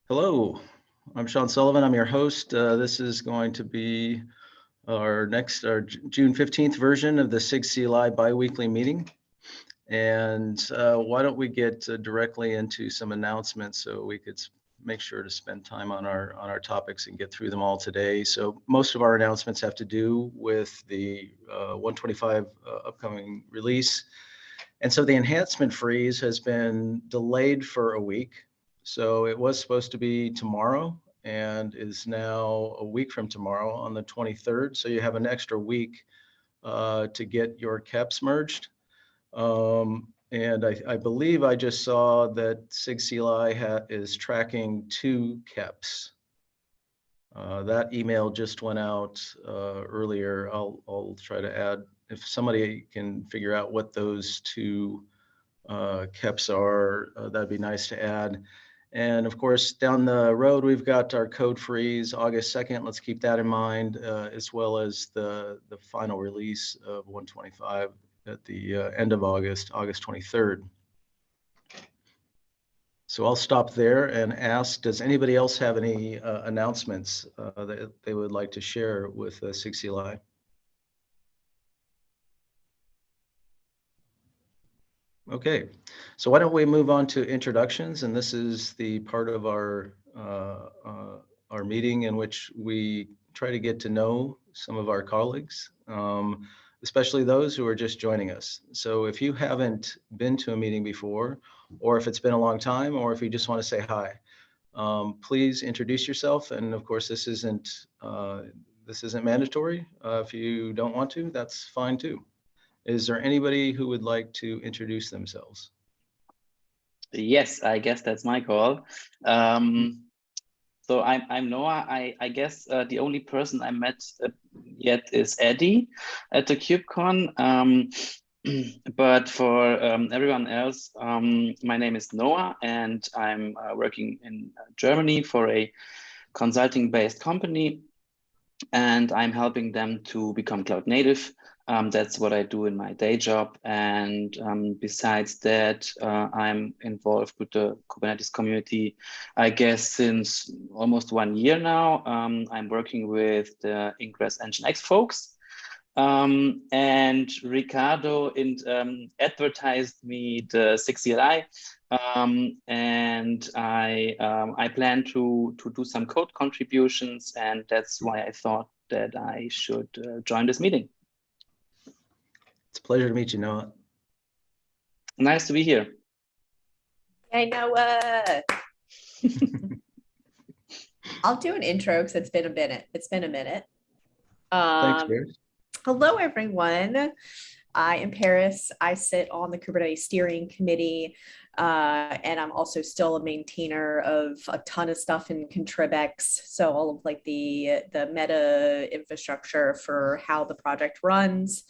Hello, I'm Sean Sullivan. I'm your host. This is going to be our June 15th version of the SIG CLI biweekly meeting. And why don't we get directly into some announcements so we could make sure to spend time on our topics and get through them all today. So most of our announcements have to do with the 125 upcoming release. And so the enhancement freeze has been delayed for a week. So it was supposed to be tomorrow and is now a week from tomorrow on the 23rd. So you have an extra week to get your KEPs merged. And I believe I just saw that SIG CLI is tracking 2 KEPs. That email just went out earlier. I'll try to add, if somebody can figure out what those 2 KEPs are, that'd be nice to add. And of course, down the road, we've got our code freeze August 2nd. Let's keep that in mind, as well as the final release of 125 at the end of August 23rd. So I'll stop there and ask, does anybody else have any announcements that they would like to share with SIG CLI? Okay, so why don't we move on to introductions? And this is the part of our meeting in which we try to get to know some of our colleagues, especially those who are just joining us. So if you haven't been to a meeting before, or if it's been a long time, or if you just want to say hi, please introduce yourself. And of course, this isn't mandatory. If you don't want to, that's fine too. Is there anybody who would like to introduce themselves? Yes, I guess that's my call. So I'm Noah. I guess the only person I met yet is Eddie at the KubeCon. But for everyone else, my name is Noah, and I'm working in Germany for a consulting-based company, and I'm helping them to become cloud native. That's what I do in my day job. And besides that, I'm involved with the Kubernetes community, I guess, since almost 1 year now. I'm working with the Ingress Nginx folks. And Ricardo advertised me the SIG CLI. And I plan to do some code contributions, and that's why I thought that I should join this meeting. It's a pleasure to meet you, Noah. Nice to be here. Hey, Noah. I'll do an intro because it's been a minute. Thanks, Paris. Hello, everyone. I am Paris. I sit on the Kubernetes steering committee, and I'm also still a maintainer of a ton of stuff in Contribx. So all of like the meta infrastructure for how the project runs.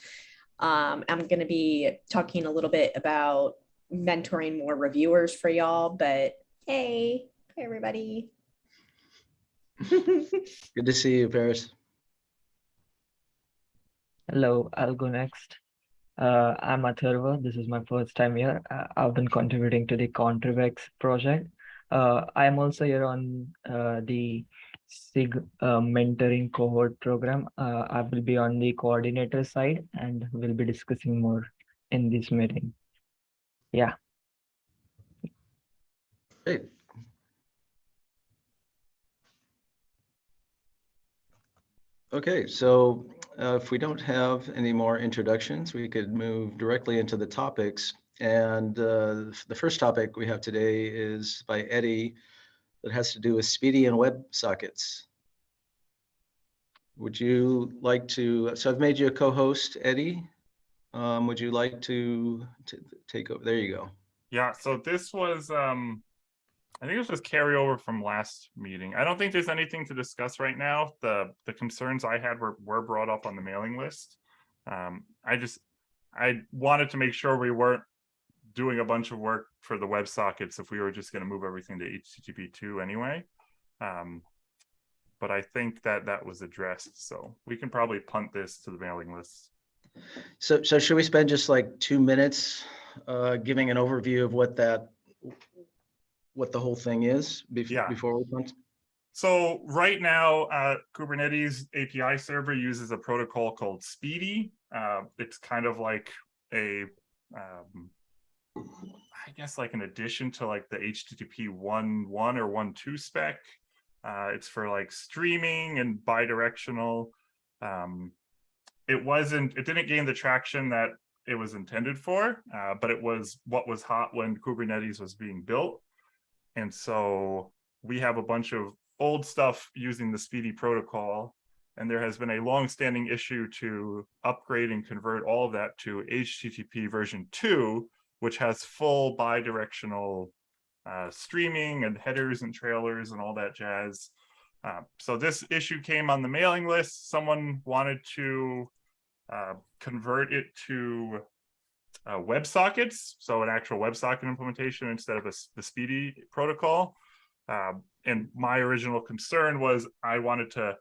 I'm going to be talking a little bit about mentoring more reviewers for y'all, but hey everybody. Good to see you, Paris. Hello, I'll go next. I'm Atharva. This is my first time here. I've been contributing to the Contribx project. I'm also here on the SIG mentoring cohort program. I will be on the coordinator side, and we'll be discussing more in this meeting. Yeah. Great. Okay, so if we don't have any more introductions, we could move directly into the topics. And the first topic we have today is by Eddie that has to do with speedy and web sockets. Would you like to, so I've made you a co-host, Eddie. Would you like to take over? There you go. Yeah, so this was, I think it was just carryover from last meeting. I don't think there's anything to discuss right now. The concerns I had were brought up on the mailing list. I wanted to make sure we weren't doing a bunch of work for the WebSockets if we were just going to move everything to HTTP 2 anyway. But I think that was addressed, so we can probably punt this to the mailing list. So should we spend just like 2 minutes giving an overview of what what the whole thing is Yeah. before we went? So right now, Kubernetes API server uses a protocol called Speedy. It's kind of like a, I guess like an addition to like the HTTP 1.1 or 1.2 spec. It's for like streaming and bidirectional. It didn't gain the traction that it was intended for, but it was what was hot when Kubernetes was being built. And so we have a bunch of old stuff using the Speedy protocol, and there has been a long-standing issue to upgrade and convert all of that to HTTP version 2, which has full bidirectional streaming and headers and trailers and all that jazz. So this issue came on the mailing list. Someone wanted to convert it to WebSockets, so an actual WebSocket implementation instead of the Speedy protocol. And my original concern was I wanted to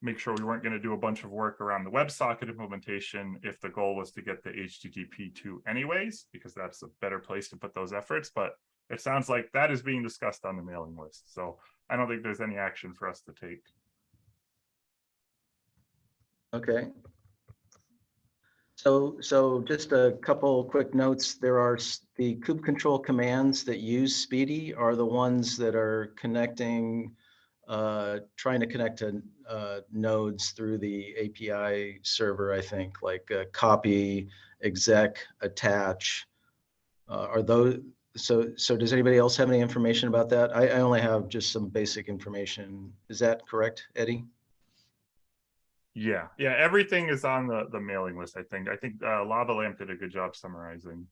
make sure we weren't going to do a bunch of work around the WebSocket implementation if the goal was to get the HTTP2 anyways, because that's a better place to put those efforts. But it sounds like that is being discussed on the mailing list. So I don't think there's any action for us to take. Okay. So just a couple quick notes. There are the kube control commands that use Speedy are the ones that are connecting, trying to connect to nodes through the API server, I think, like copy, exec, attach. Are those, so does anybody else have any information about that? I only have just some basic information. Is that correct, Eddie? Yeah, everything is on the mailing list, I think. Lava Lamp did a good job summarizing.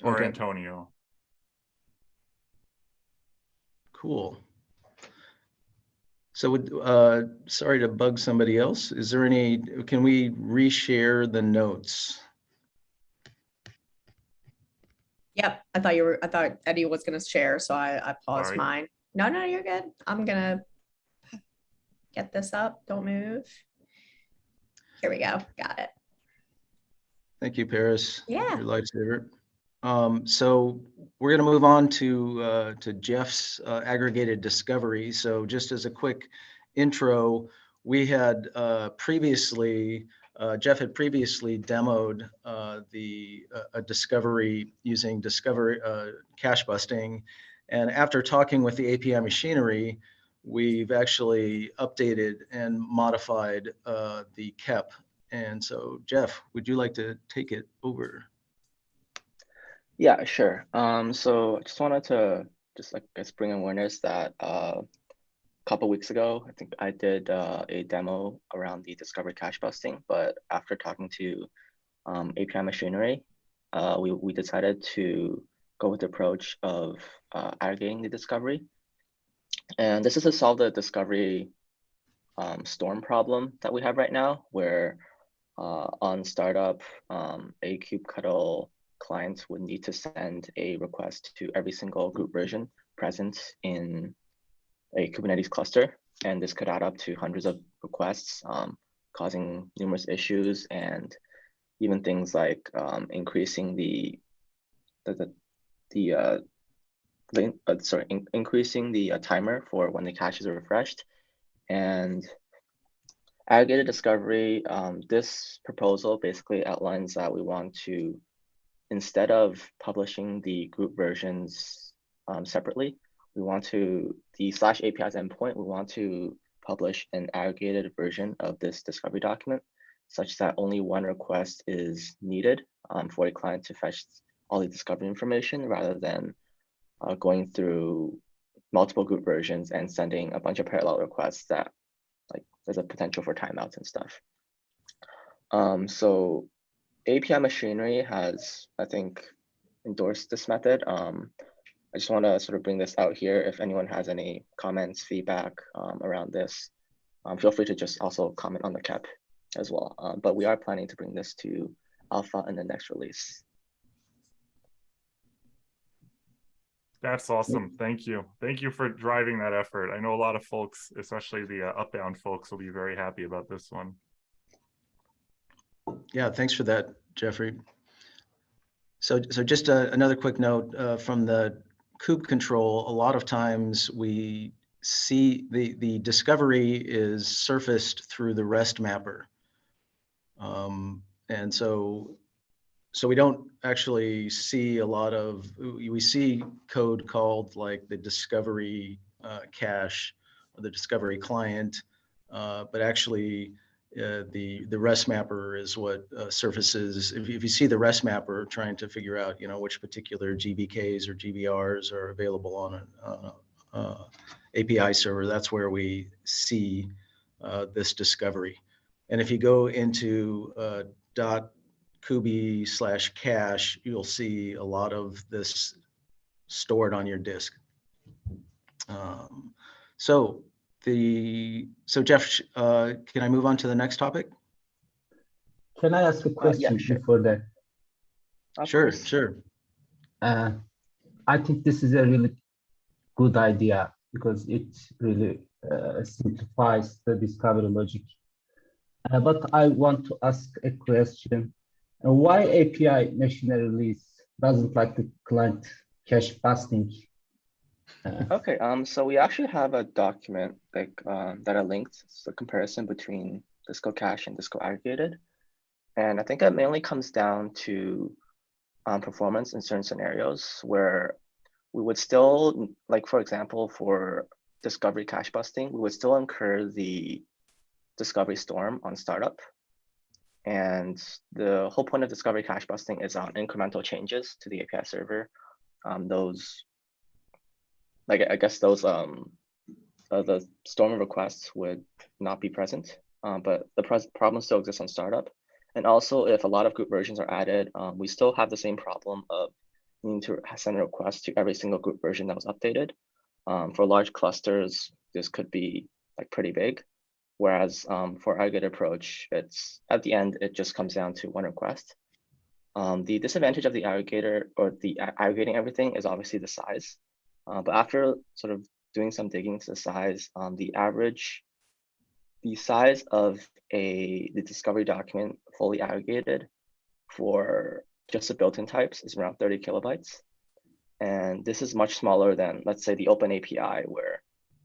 Or Okay. Antonio. Cool. So sorry to bug somebody else. Is there any, can we reshare the notes? Yep, I thought Eddie was gonna share, so I paused Sorry. mine. No, you're good. I'm gonna get this up. Don't move. Here we go. Got it. Thank you, Paris. Yeah. Your lifesaver. So we're going to move on to Jeff's aggregated discovery. So just as a quick intro, we had previously, Jeff had previously demoed a discovery using discovery cache busting. And after talking with the API machinery, we've actually updated and modified the KEP. And so, Jeff, would you like to take it over? Yeah, sure. So I just wanted to bring awareness that a couple weeks ago, I think I did a demo around the discovery cache busting, but after talking to API machinery, we decided to go with the approach of aggregating the discovery. And this is to solve the discovery storm problem that we have right now, where on startup, a kubectl client would need to send a request to every single group version present in a Kubernetes cluster. And this could add up to hundreds of requests, causing numerous issues, and even things like increasing increasing the timer for when the cache is refreshed. And aggregated discovery, this proposal basically outlines that we want to, instead of publishing the group versions separately, we want to, the /APIs endpoint, we want to publish an aggregated version of this discovery document such that only one request is needed for a client to fetch all the discovery information, rather than going through multiple group versions and sending a bunch of parallel requests that, like, there's a potential for timeouts and stuff. So API machinery has, I think, endorsed this method. I just want to sort of bring this out here. If anyone has any comments, feedback around this, feel free to just also comment on the KEP as well. But we are planning to bring this to alpha in the next release. That's awesome. Thank you. Thank you for driving that effort. I know a lot of folks, especially the Upbound folks, will be very happy about this one. Yeah, thanks for that, Jeffrey. So just another quick note from the kube control, a lot of times we see the discovery is surfaced through the REST mapper. And so we don't actually see a lot of, we see code called like the discovery cache or the discovery client, but actually the REST mapper is what surfaces. If you see the REST mapper trying to figure out, which particular GBKs or GBRs are available on an API server, that's where we see this discovery. And if you go into .kubi/cache, you'll see a lot of this stored on your disk. So Jeff, can I move on to the next topic? Can I ask a question Yeah, sure. before that? Sure. I think this is a really good idea because it really simplifies the discovery logic. But I want to ask a question. Why API machinery release doesn't like the client cache busting? Okay, so we actually have a document like that are linked. It's a comparison between Disco Cache and Disco Aggregated. And I think it mainly comes down to performance in certain scenarios where we would still, like for example, for discovery cache busting, we would still incur the discovery storm on startup. And the whole point of discovery cache busting is on incremental changes to the API server. Those, like I guess those, the storm requests would not be present, but the problem still exists on startup. And also if a lot of group versions are added, we still have the same problem of needing to send a request to every single group version that was updated. For large clusters, this could be like pretty big. Whereas for aggregated approach, it's at the end, it just comes down to one request. The disadvantage of the aggregator or the aggregating everything is obviously the size. But after sort of doing some digging into the size, the size of the discovery document fully aggregated for just the built-in types is around 30 kilobytes. And this is much smaller than, let's say, the open API where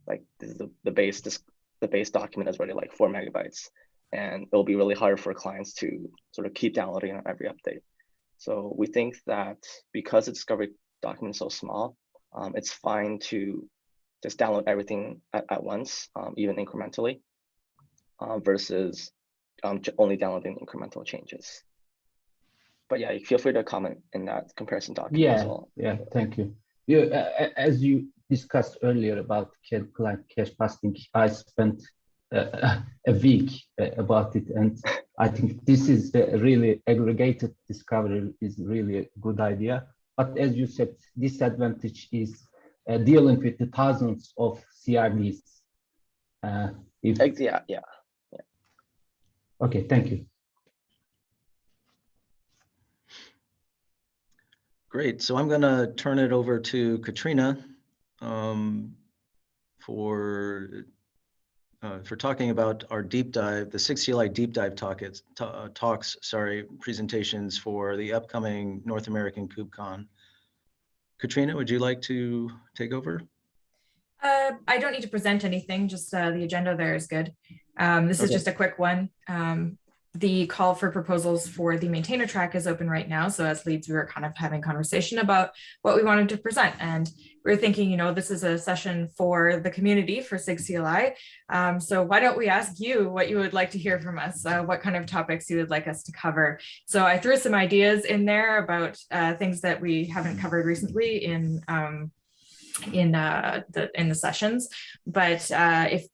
like the base document is already like 4 megabytes. And it'll be really hard for clients to sort of keep downloading on every update. So we think that because the discovery document is so small, it's fine to just download everything at once, even incrementally, versus only downloading incremental changes. But yeah, feel free to comment in that comparison document as well. Yeah, thank you. As you discussed earlier about client cache busting, I spent a week about it, and I think this is really aggregated discovery is really a good idea. But as you said, disadvantage is dealing with the thousands of CRDs. Yeah. Okay, thank you. Great. So I'm going to turn it over to Katrina for talking about our deep dive, the SIG CLI deep dive presentations for the upcoming North American KubeCon. Katrina, would you like to take over? I don't need to present anything, just the agenda there is good. This is just a quick one. The call for proposals for the maintainer track is open right now. So as leads, we were kind of having conversation about what we wanted to present. And we were thinking, this is a session for the community for SIG CLI. So why don't we ask you what you would like to hear from us, what kind of topics you would like us to cover. So I threw some ideas in there about things that we haven't covered recently in the sessions, but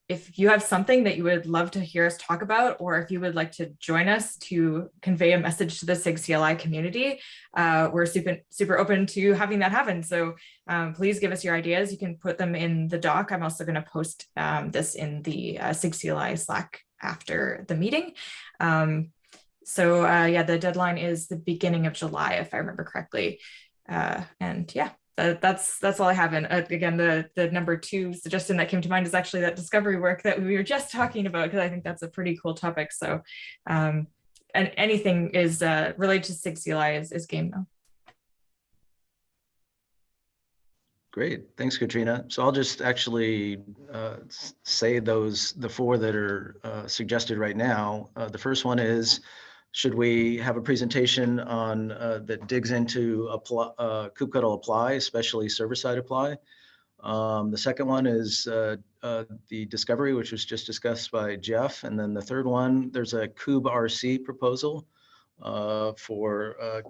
if you have something that you would love to hear us talk about, or if you would like to join us to convey a message to the SIG CLI community, we're super open to having that happen. So please give us your ideas. You can put them in the doc. I'm also going to post this in the SIG CLI Slack after the meeting. So yeah, the deadline is the beginning of July, if I remember correctly. And yeah. That's all I have. And again, the number 2 suggestion that came to mind is actually that discovery work that we were just talking about, because I think that's a pretty cool topic. So, and anything is related to SIG CLI is game though. Great, thanks, Katrina. So I'll just actually say the four that are suggested right now. The first one is, should we have a presentation on that digs into kubectl apply, especially server-side apply? The second one is the discovery, which was just discussed by Jeff. And then the third one, there's a kuberc proposal for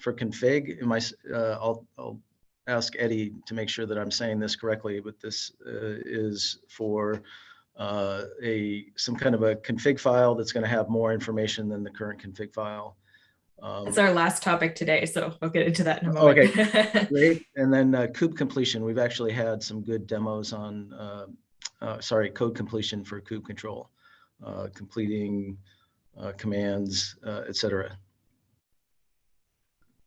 config. I'll ask Eddie to make sure that I'm saying this correctly, but this is for some kind of a config file that's going to have more information than the current config file. It's our last topic today, so we'll get into that in a moment. Okay, great. And then kube completion. We've actually had some good demos on, code completion for kube control, completing commands, etc.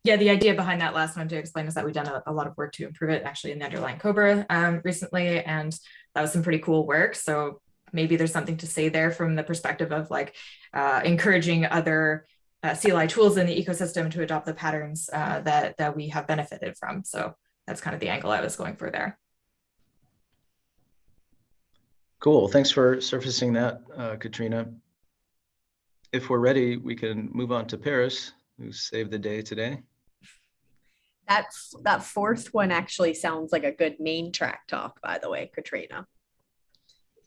Yeah, the idea behind that last one to explain is that we've done a lot of work to improve it actually in the underlying Cobra recently, and that was some pretty cool work. So maybe there's something to say there from the perspective of like encouraging other CLI tools in the ecosystem to adopt the patterns that we have benefited from. So that's kind of the angle I was going for there. Cool, thanks for surfacing that, Katrina. If we're ready, we can move on to Paris, who saved the day today. That fourth one actually sounds like a good main track talk, by the way, Katrina.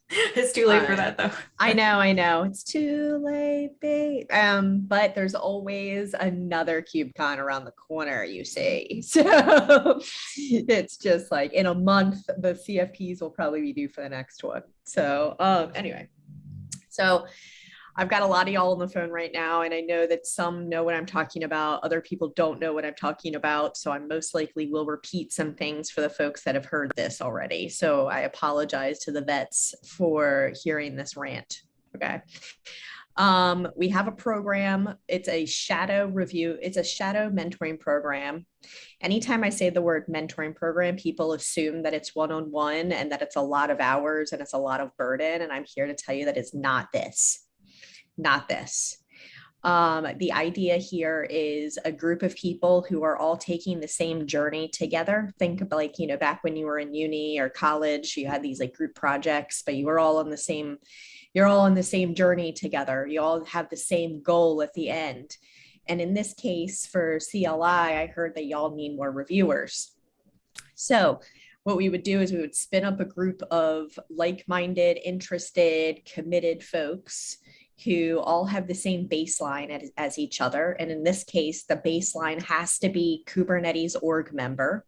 It's too late for that though. I know. It's too late, babe. But there's always another KubeCon around the corner, you see. So it's just like in a month, the CFPs will probably be due for the next one. So anyway, so I've got a lot of y'all on the phone right now, and I know that some know what I'm talking about. Other people don't know what I'm talking about. So I most likely will repeat some things for the folks that have heard this already. So I apologize to the vets for hearing this rant. Okay. We have a program. It's a shadow review. It's a shadow mentoring program. Anytime I say the word mentoring program, people assume that it's one-on-one and that it's a lot of hours and it's a lot of burden. And I'm here to tell you that it's not this. Not this. The idea here is a group of people who are all taking the same journey together. Think of like, back when you were in uni or college, you had these like group projects, but you were all on the same, you're all on the same journey together. You all have the same goal at the end. And in this case for CLI, I heard that y'all need more reviewers. So what we would do is we would spin up a group of like-minded, interested, committed folks who all have the same baseline as each other. And in this case, the baseline has to be Kubernetes org member.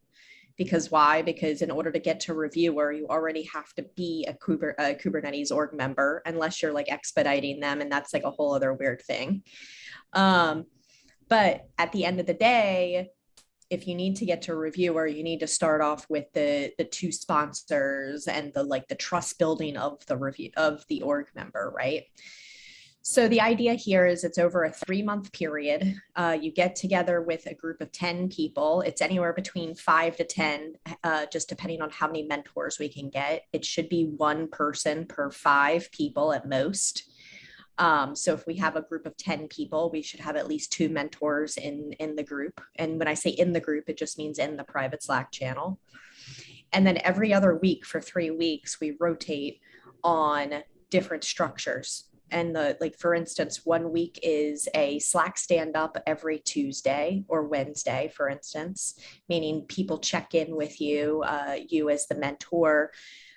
Because why? Because in order to get to reviewer, you already have to be a Kubernetes org member, unless you're like expediting them. And that's like a whole other weird thing. But at the end of the day, if you need to get to reviewer, you need to start off with the two sponsors and the trust building of the review of the org member, right? So the idea here is it's over a 3-month period. You get together with a group of 10 people. It's anywhere between 5 to 10, just depending on how many mentors we can get. It should be one person per 5 people at most. So if we have a group of 10 people, we should have at least 2 mentors in the group. And when I say in the group, it just means in the private Slack channel. And then every other week for 3 weeks, we rotate on different structures. And for instance, 1 week is a Slack stand-up every Tuesday or Wednesday, for instance, meaning people check in with you, you as the mentor.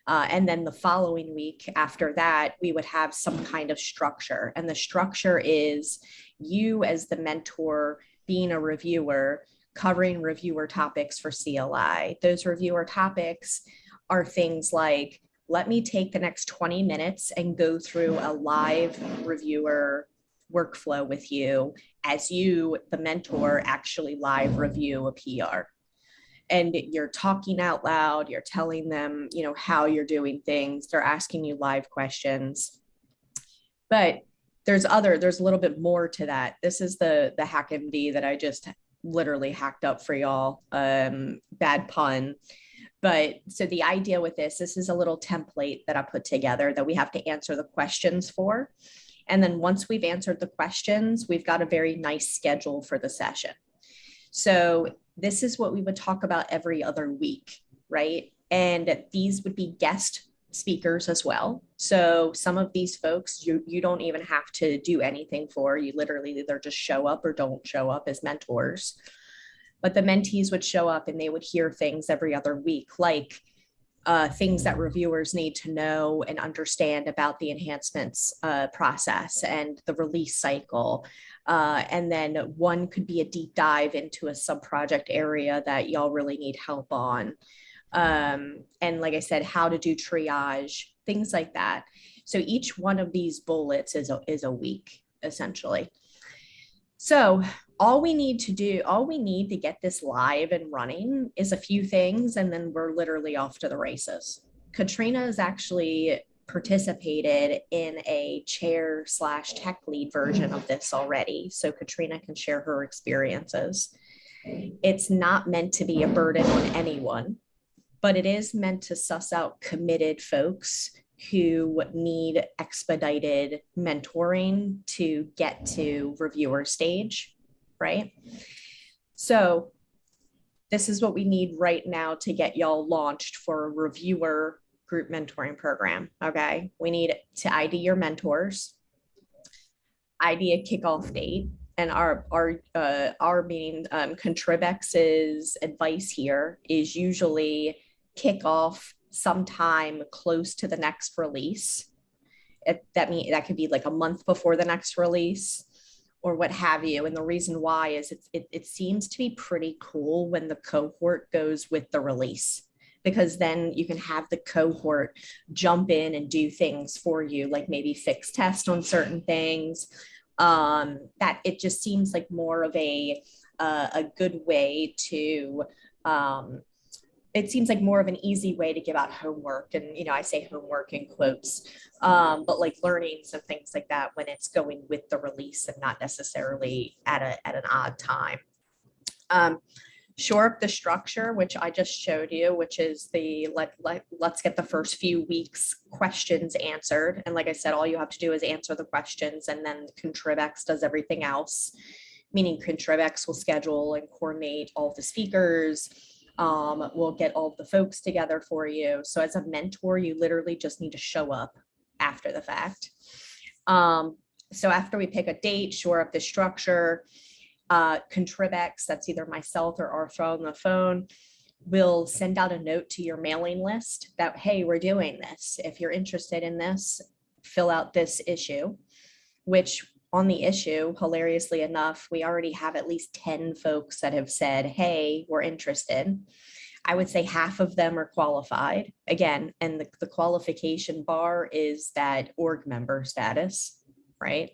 And then the following week after that, we would have some kind of structure. And the structure is you as the mentor being a reviewer, covering reviewer topics for CLI. Those reviewer topics are things like, let me take the next 20 minutes and go through a live reviewer workflow with you as you, the mentor, actually live review a PR. And you're talking out loud, you're telling them, how you're doing things. They're asking you live questions. But there's a little bit more to that. This is the HackMD that I just literally hacked up for y'all. Bad pun. But so the idea with this is a little template that I put together that we have to answer the questions for. And then once we've answered the questions, we've got a very nice schedule for the session. So this is what we would talk about every other week. right? And these would be guest speakers as well. So some of these folks you don't even have to do anything for. You literally either just show up or don't show up as mentors. But the mentees would show up and they would hear things every other week, like things that reviewers need to know and understand about the enhancements process and the release cycle. And then one could be a deep dive into a sub-project area that y'all really need help on. And like I said, how to do triage, things like that. So each one of these bullets is a week, essentially. So all we need to get this live and running is a few things, and then we're literally off to the races. Katrina has actually participated in a chair/tech lead version of this already. So Katrina can share her experiences. It's not meant to be a burden on anyone, but it is meant to suss out committed folks who need expedited mentoring to get to reviewer stage, right? So this is what we need right now to get y'all launched for a reviewer group mentoring program, okay? We need to ID your mentors, ID a kickoff date, and our main Contribex's advice here is usually kick off sometime close to the next release. That could be like a month before the next release or what have you. And the reason why is it seems to be pretty cool when the cohort goes with the release, because then you can have the cohort jump in and do things for you, like maybe fix test on certain things. That it just seems like more of a good way to it seems like more of an easy way to give out homework. And, you know, I say homework in quotes, but like learnings and things like that when it's going with the release and not necessarily at an odd time. Shore up the structure, which I just showed you, which is the let's get the first few weeks questions answered. And like I said, all you have to do is answer the questions, and then Contribex does everything else, meaning Contribex will schedule and coordinate all the speakers. We'll get all the folks together for you. So as a mentor, you literally just need to show up after the fact. So after we pick a date, shore up the structure, Contribex, that's either myself or Arthur on the phone, will send out a note to your mailing list that, hey, we're doing this. If you're interested in this, fill out this issue, which on the issue, hilariously enough, we already have at least 10 folks that have said, hey, we're interested. I would say half of them are qualified. Again, and the qualification bar is that org member status, right?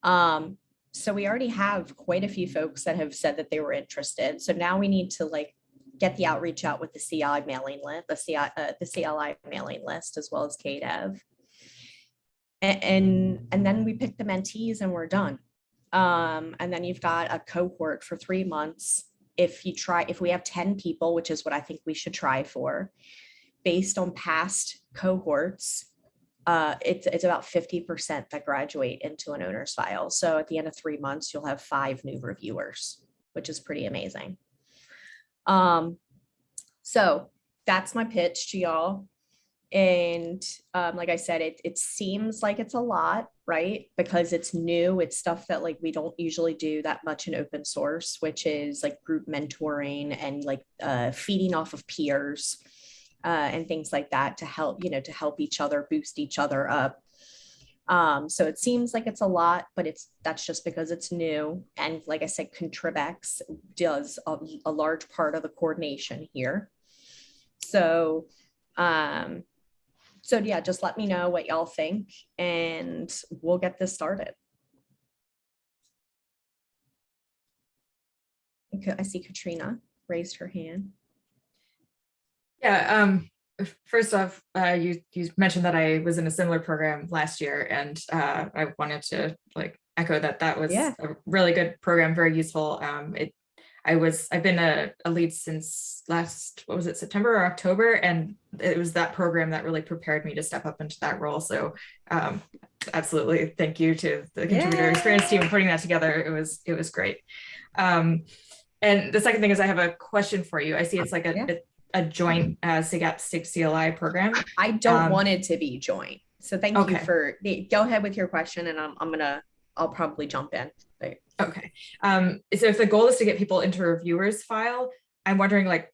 So we already have quite a few folks that have said that they were interested. So now we need to like get the outreach out with the CI mailing list, the CLI mailing list, as well as KDEV. And then we pick the mentees and we're done. And then you've got a cohort for 3 months. If we have 10 people, which is what I think we should try for, based on past cohorts, it's about 50% that graduate into an owner's file. So at the end of 3 months, you'll have 5 new reviewers, which is pretty amazing. So that's my pitch to y'all. And like I said, it seems like it's a lot, right? Because it's new. It's stuff that like we don't usually do that much in open source, which is like group mentoring and like feeding off of peers and things like that to help, to help each other, boost each other up. So it seems like it's a lot, but that's just because it's new. And like I said, Contribex does a large part of the coordination here. So yeah, just let me know what y'all think and we'll get this started. Okay, I see Katrina raised her hand. Yeah, first off, you mentioned that I was in a similar program last year, and I wanted to like echo that was a really good program, very useful. I've been a lead since September or October, and it was that program that really prepared me to step up into that role. So absolutely, thank you to the contributor experience team putting that together. It was great. And the second thing is I have a question for you. I see it's like a joint SIG CLI program. I don't want it to be joint. So thank you Okay. for, go ahead with your question, and I'll probably jump in. Okay. So if the goal is to get people into a reviewer's file, I'm wondering, like,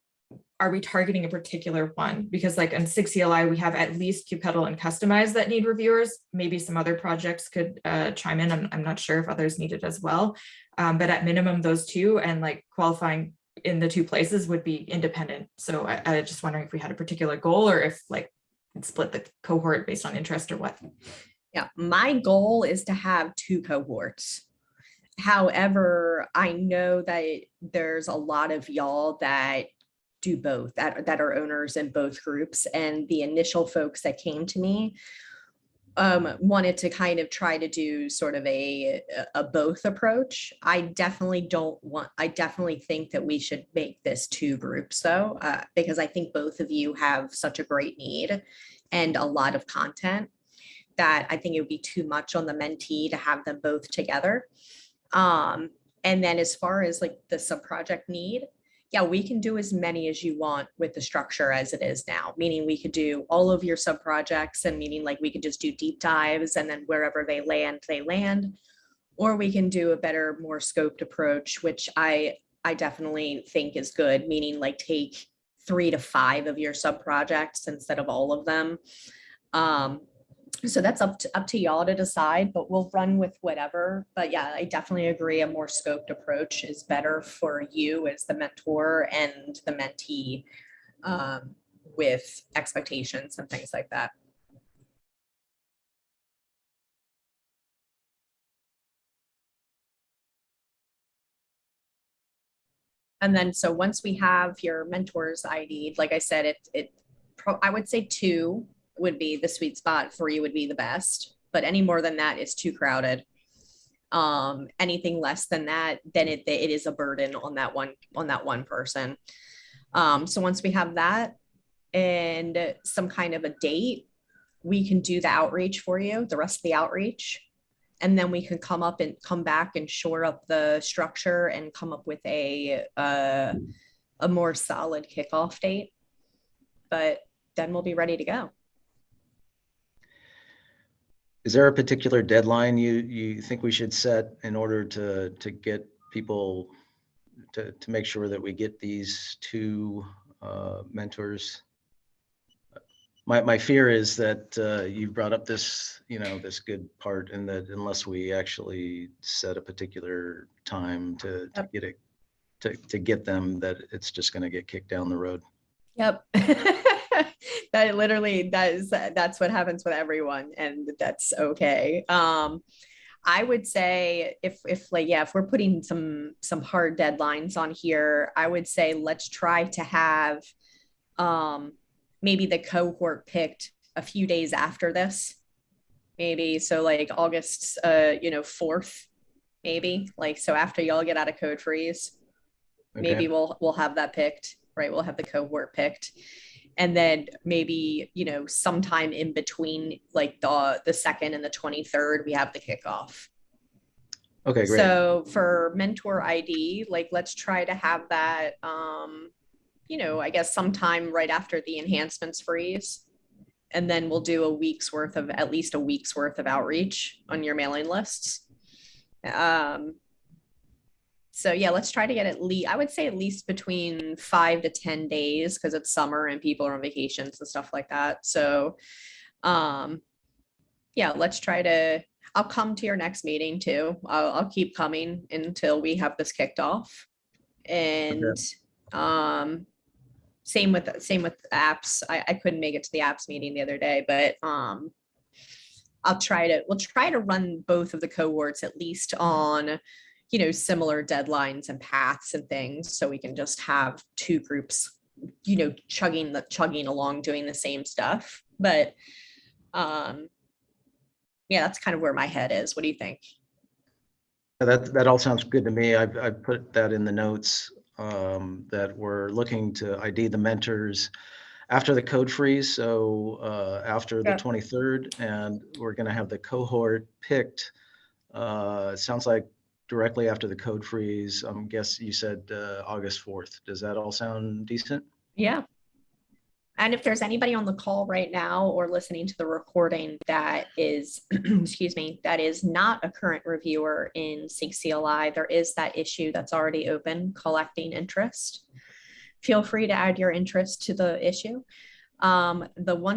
are we targeting a particular one? Because like in SIG CLI, we have at least Kubectl and Kustomize that need reviewers. Maybe some other projects could chime in. I'm not sure if others need it as well. But at minimum, those two, and like qualifying in the two places would be independent. So I just wondering if we had a particular goal, or if like split the cohort based on interest or what. Yeah, my goal is to have 2 cohorts. However, I know that there's a lot of y'all that do both, that are owners in both groups. And the initial folks that came to me wanted to kind of try to do sort of a both approach. I definitely think that we should make this 2 groups though, because I think both of you have such a great need and a lot of content that I think it would be too much on the mentee to have them both together. And then as far as like the sub-project need, yeah, we can do as many as you want with the structure as it is now, meaning we could do all of your sub-projects, and meaning like we could just do deep dives, and then wherever they land, or we can do a better, more scoped approach, which I definitely think is good, meaning like take 3 to 5 of your sub-projects instead of all of them. So that's up to y'all to decide, but we'll run with whatever. But yeah, I definitely agree. A more scoped approach is better for you as the mentor and the mentee, with expectations and things like that. And then, so once we have your mentor's ID, like I said, I would say 2 would be the sweet spot. 3 would be the best, but any more than that is too crowded. Anything less than that, then it is a burden on that one person. So once we have that and some kind of a date, we can do the outreach for you, the rest of the outreach. And then we can come back and shore up the structure and come up with a more solid kickoff date. But then we'll be ready to go. Is there a particular deadline you think we should set in order to get people to make sure that we get these 2 mentors? My fear is that you brought up this, this good part, and that unless we actually set a particular time to get it, to get them, that it's just going to get kicked down the road. Yep. That literally that's what happens with everyone, and that's okay. I would say if we're putting some hard deadlines on here, I would say let's try to have maybe the cohort picked a few days after this, maybe. So like August 4th, maybe, like, so after y'all get out of code freeze, okay, maybe we'll have that picked, right? We'll have the cohort picked. And then maybe, sometime in between like the 2nd and the 23rd, we have the kickoff. Okay, great. So for mentor ID, like, let's try to have that, I guess sometime right after the enhancements freeze. And then we'll do at least a week's worth of outreach on your mailing lists. So yeah, let's try to get I would say at least between 5 to 10 days, because it's summer and people are on vacations and stuff like that. So yeah, let's try to, I'll come to your next meeting too. I'll keep coming until we have this kicked off. And okay. Same with apps. I couldn't make it to the apps meeting the other day, but we'll try to run both of the cohorts at least on similar deadlines and paths and things, so we can just have 2 groups, chugging along doing the same stuff. But yeah, that's kind of where my head is. What do you think? That all sounds good to me. I put that in the notes, that we're looking to ID the mentors after the code freeze, so after the 23rd, and we're going to have the cohort picked. It sounds like directly after the code freeze. Guess you said August 4th. Does that all sound decent? Yeah, And if there's anybody on the call right now or listening to the recording that is, excuse me, that is not a current reviewer in SIG CLI, there is that issue that's already open, collecting interest. Feel free to add your interest to the issue. One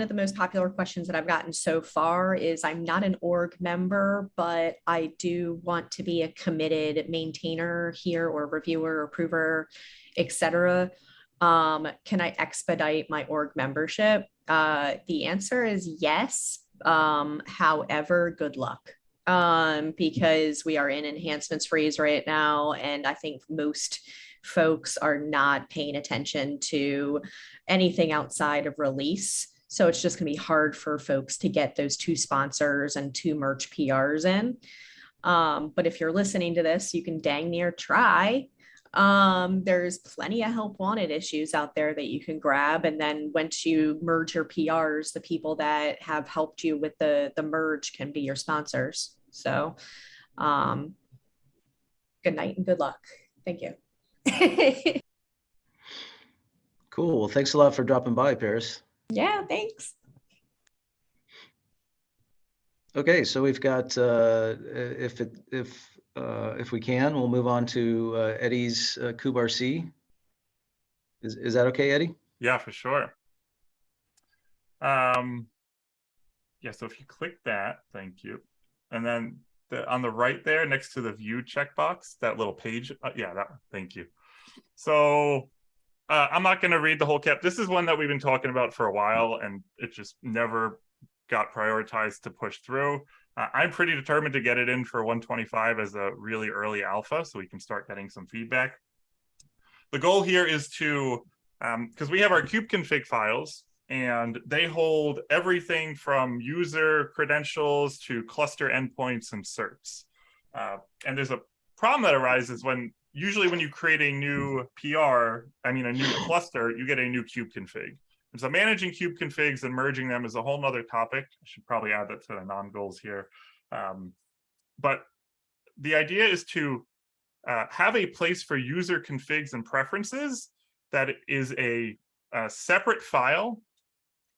of the most popular questions that I've gotten so far is I'm not an org member, but I do want to be a committed maintainer here or reviewer, approver, etc. Can I expedite my org membership? The answer is yes. However, good luck. Because we are in enhancements freeze right now, and I think most folks are not paying attention to anything outside of release. So it's just going to be hard for folks to get those 2 sponsors and 2 merge PRs in. But if you're listening to this, you can dang near try. There's plenty of help wanted issues out there that you can grab. And then once you merge your PRs, the people that have helped you with the merge can be your sponsors. So good night and good luck. Thank you. Cool. Well, thanks a lot for dropping by, Paris. Yeah, thanks. Okay, so we've got, if we can, we'll move on to Eddie's KubeRC. Is that okay, Eddie? Yeah, for sure. Yeah, so if you click that, thank you. And then on the right there, next to the view checkbox, that little page, yeah, that one, thank you. So I'm not going to read the whole cap. This is one that we've been talking about for a while, and it just never got prioritized to push through. I'm pretty determined to get it in for 125 as a really early alpha, so we can start getting some feedback. The goal here is to, because we have our kubeconfig files, and they hold everything from user credentials to cluster endpoints and certs. And there's a problem that arises usually when you create a new PR, a new cluster, you get a new kubeconfig. And so managing kubeconfigs and merging them is a whole nother topic. I should probably add that to the non-goals here. But the idea is to have a place for user configs and preferences that is a separate file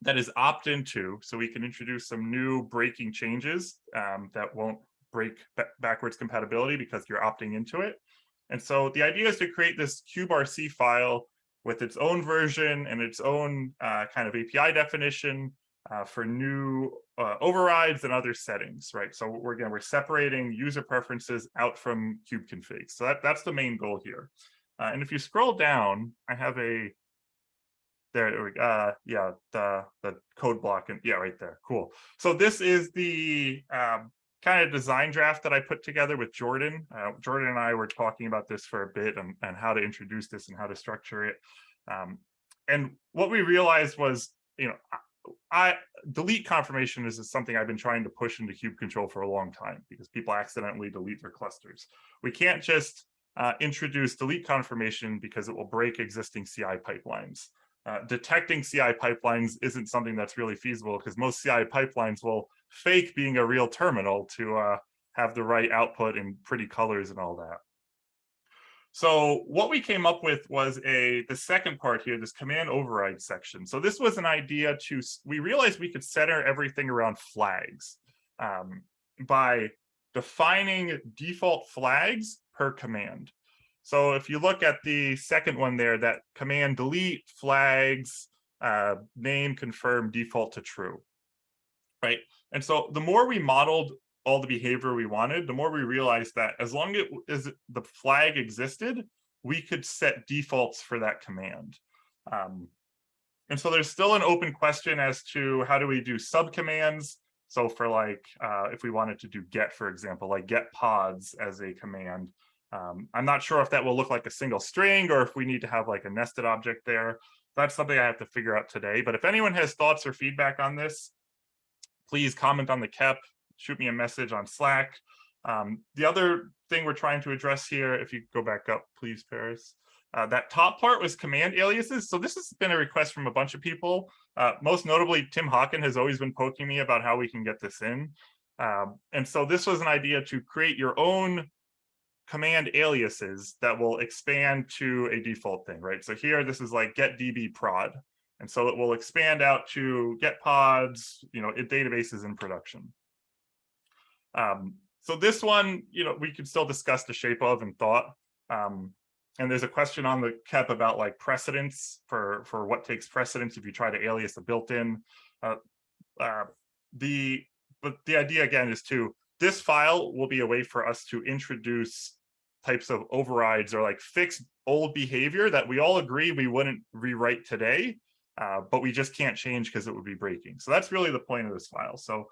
that is opt-in to, so we can introduce some new breaking changes that won't break backwards compatibility because you're opting into it. And so the idea is to create this kubeRC file with its own version and its own kind of API definition for new overrides and other settings, right? So we're separating user preferences out from kubeconfig. So that's the main goal here. And if you scroll down, I have the code block, and yeah, right there, cool. So this is the kind of design draft that I put together with Jordan. Jordan and I were talking about this for a bit and how to introduce this and how to structure it. And what we realized was, delete confirmation is something I've been trying to push into kube control for a long time because people accidentally delete their clusters. We can't just introduce delete confirmation because it will break existing CI pipelines. Detecting CI pipelines isn't something that's really feasible because most CI pipelines will fake being a real terminal to have the right output in pretty colors and all that. So what we came up with was the second part here, this command override section. So this was an idea we realized we could center everything around flags by defining default flags per command. So if you look at the second one there, that command delete flags, name, confirm, default to true, right? And so the more we modeled all the behavior we wanted, the more we realized that as long as the flag existed, we could set defaults for that command. And so there's still an open question as to how do we do subcommands. So for if we wanted to do get, for example, like get pods as a command, I'm not sure if that will look like a single string or if we need to have like a nested object there. That's something I have to figure out today. But if anyone has thoughts or feedback on this, please comment on the KEP, shoot me a message on Slack. The other thing we're trying to address here, if you go back up, please, Paris, that top part was command aliases. So this has been a request from a bunch of people. Most notably, Tim Hawken has always been poking me about how we can get this in. And so this was an idea to create your own command aliases that will expand to a default thing, right? So here, this is like get db prod. And so it will expand out to get pods, databases in production. So this one, we could still discuss the shape of and thought. And there's a question on the KEP about like precedence for what takes precedence if you try to alias a built-in. But the idea again is this file will be a way for us to introduce types of overrides or like fix old behavior that we all agree we wouldn't rewrite today, but we just can't change because it would be breaking. So that's really the point of this file. So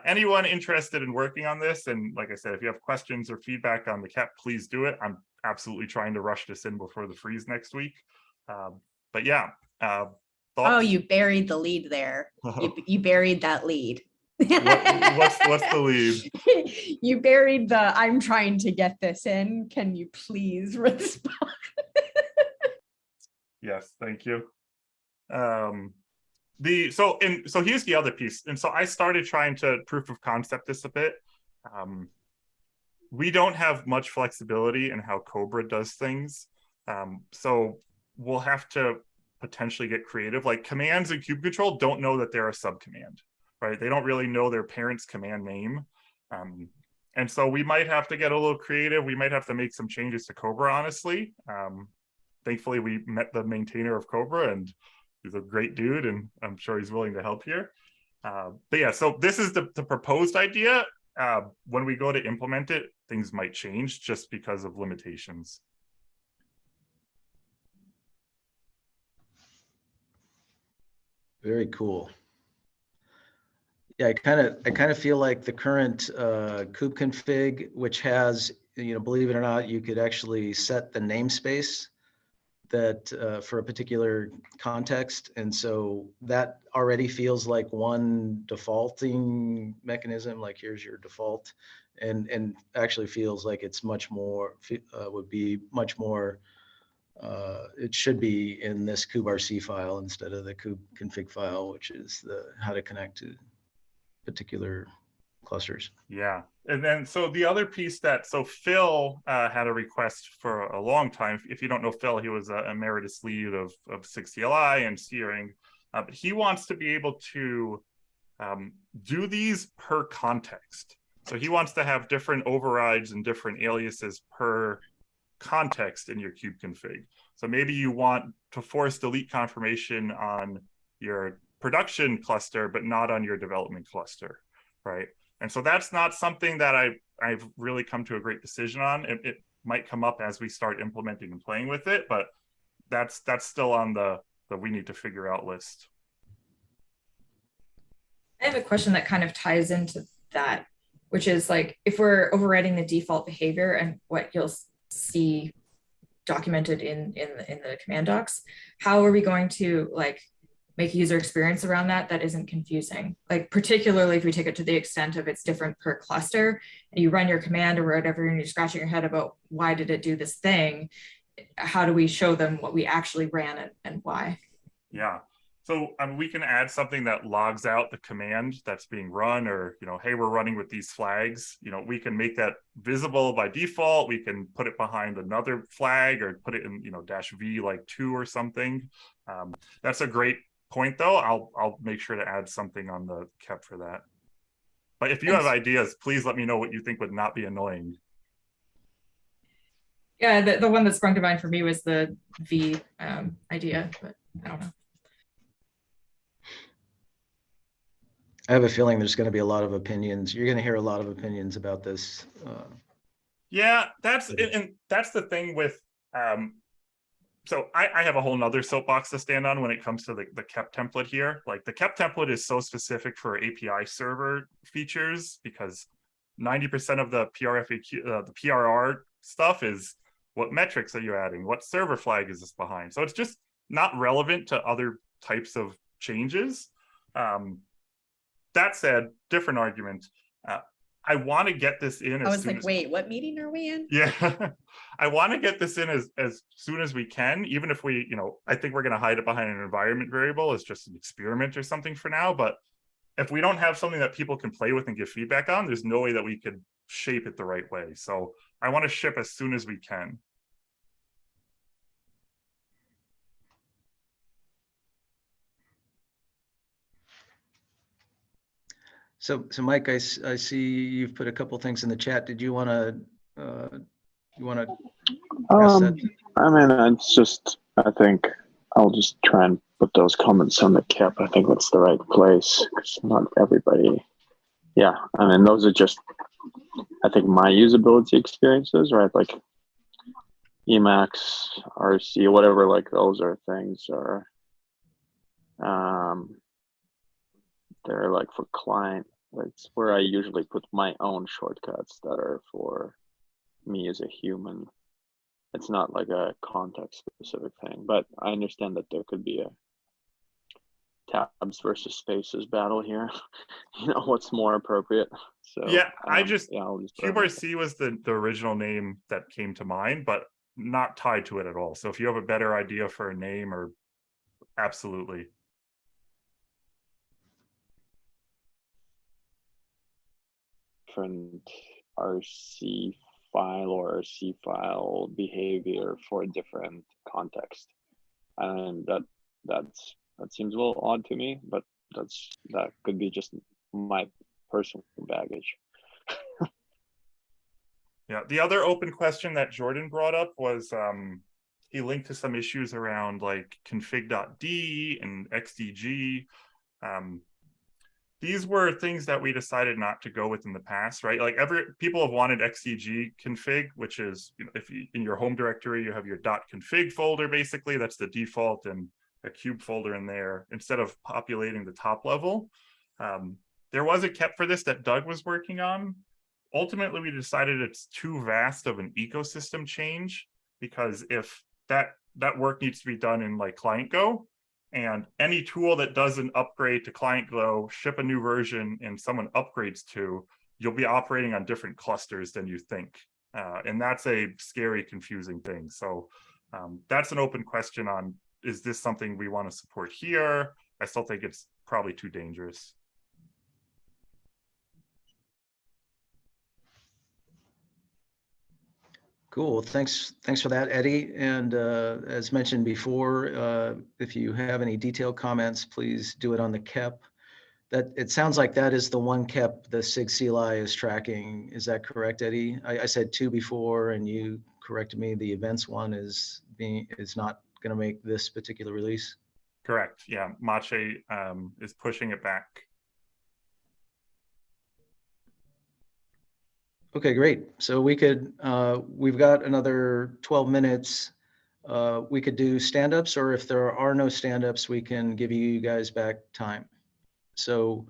anyone interested in working on this, and like I said, if you have questions or feedback on the KEP, please do it. I'm absolutely trying to rush this in before the freeze next week. But yeah. Thoughts? Oh, you buried the lead there. You buried that lead. What's the lead? You buried the I'm trying to get this in. Can you please respond? Yes, thank you. So here's the other piece. And so I started trying to proof of concept this a bit. We don't have much flexibility in how Cobra does things. So we'll have to potentially get creative. Like commands in kube control don't know that they're a subcommand, right? They don't really know their parent's command name. And so we might have to get a little creative. We might have to make some changes to Cobra, honestly. Thankfully, we met the maintainer of Cobra, and he's a great dude, and I'm sure he's willing to help here. But yeah, so this is the proposed idea. When we go to implement it, things might change just because of limitations. Very cool. Yeah, I kind of feel like the current kube config, which has, believe it or not, you could actually set the namespace that for a particular context, and so that already feels like one defaulting mechanism. Like here's your default, and actually feels like it's much more would be much more. It should be in this kuberc file instead of the kube config file, which is how to connect to particular clusters. Yeah. And then, so the other piece so Phil had a request for a long time. If you don't know Phil, he was a emeritus lead of SIG CLI and steering. But he wants to be able to do these per context. So he wants to have different overrides and different aliases per context in your kube config. So maybe you want to force delete confirmation on your production cluster, but not on your development cluster, right? And so that's not something that I've really come to a great decision on. It might come up as we start implementing and playing with it, but that's still on the we need to figure out list. I have a question that kind of ties into that, which is like, if we're overriding the default behavior and what you'll see documented in the command docs, how are we going to like make a user experience around that isn't confusing? Like particularly if we take it to the extent of it's different per cluster and you run your command or whatever and you're scratching your head about why did it do this thing, how do we show them what we actually ran and why? Yeah. So we can add something that logs out the command that's being run, or, hey, we're running with these flags. We can make that visible by default. We can put it behind another flag or put it in, -v like 2 or something. That's a great point though. I'll make sure to add something on the KEP for that. But if you have ideas, please let me know what you think would not be annoying. Yeah, the one that sprung to mind for me was the V idea, but I don't know. I have a feeling there's going to be a lot of opinions. You're going to hear a lot of opinions about this. Yeah, that's the thing with. So I have a whole nother soapbox to stand on when it comes to the KEP template here. Like the KEP template is so specific for API server features because 90% of the PRFAQ, the PRR stuff is what metrics are you adding? What server flag is this behind? So it's just not relevant to other types of changes. That said, different argument. I want to get this in. I was like, wait, what meeting are we in? Yeah, I want to get this in as soon as we can, even if we, I think we're going to hide it behind an environment variable as just an experiment or something for now. But if we don't have something that people can play with and give feedback on, there's no way that we could shape it the right way. So I want to ship as soon as we can. So Mike, I see you've put a couple things in the chat. Did you want to press that? I mean, it's just, I think I'll just try and put those comments on the KIP. I think that's the right place because not everybody. Yeah, I mean, those are just, I think, my usability experiences, right? Like Emacs, RC, whatever, like those are things are, they're like for client. That's where I usually put my own shortcuts that are for me as a human. It's not like a context specific thing, but I understand that there could be a tabs versus spaces battle here. You know, what's more appropriate. So Yeah, I'll just QRC was the original name that came to mind, but not tied to it at all. So if you have a better idea for a name, or absolutely. different RC file or RC file behavior for a different context, and that seems a little odd to me, but that could be just my personal baggage. Yeah, the other open question that Jordan brought up was he linked to some issues around like config.d and xdg. These were things that we decided not to go with in the past, right? Like people have wanted xdg config, which is, you know, if you, in your home directory, you have your .config folder, basically, that's the default, and a cube folder in there, instead of populating the top level. There was a KEP for this that Doug was working on. Ultimately, we decided it's too vast of an ecosystem change, because if that work needs to be done in like client Go, and any tool that does an upgrade to client Go, ship a new version, and someone upgrades to, you'll be operating on different clusters than you think. And that's a scary, confusing thing. So that's an open question on, is this something we want to support here? I still think it's probably too dangerous. Cool. Thanks for that, Eddie. And as mentioned before, if you have any detailed comments, please do it on the KEP. That it sounds like that is the one KEP the SIG CLI is tracking. Is that correct, Eddie? I said 2 before, and you corrected me. The events one is not going to make this particular release. Correct. Yeah, Mache is pushing it back. Okay, great. So we could, we've got another 12 minutes. We could do stand-ups, or if there are no stand-ups, we can give you guys back time. So,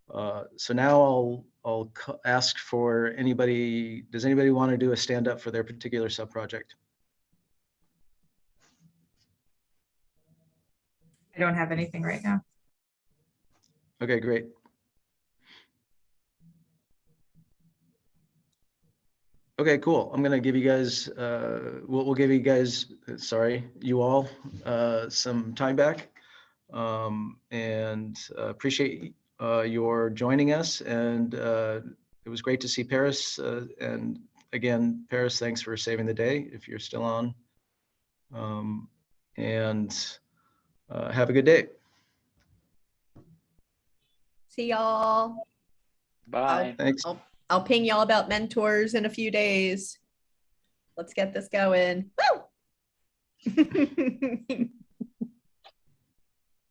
so now I'll ask for anybody. Does anybody want to do a stand-up for their particular sub-project? I don't have anything right now. Okay, great. Okay, cool. I'm gonna give you guys, we'll give you guys, sorry, you all, some time back. And appreciate your joining us. And it was great to see Paris. And again, Paris, thanks for saving the day if you're still on. And have a good day. See y'all. Bye. Thanks. I'll ping y'all about mentors in a few days. Let's get this going. Woo!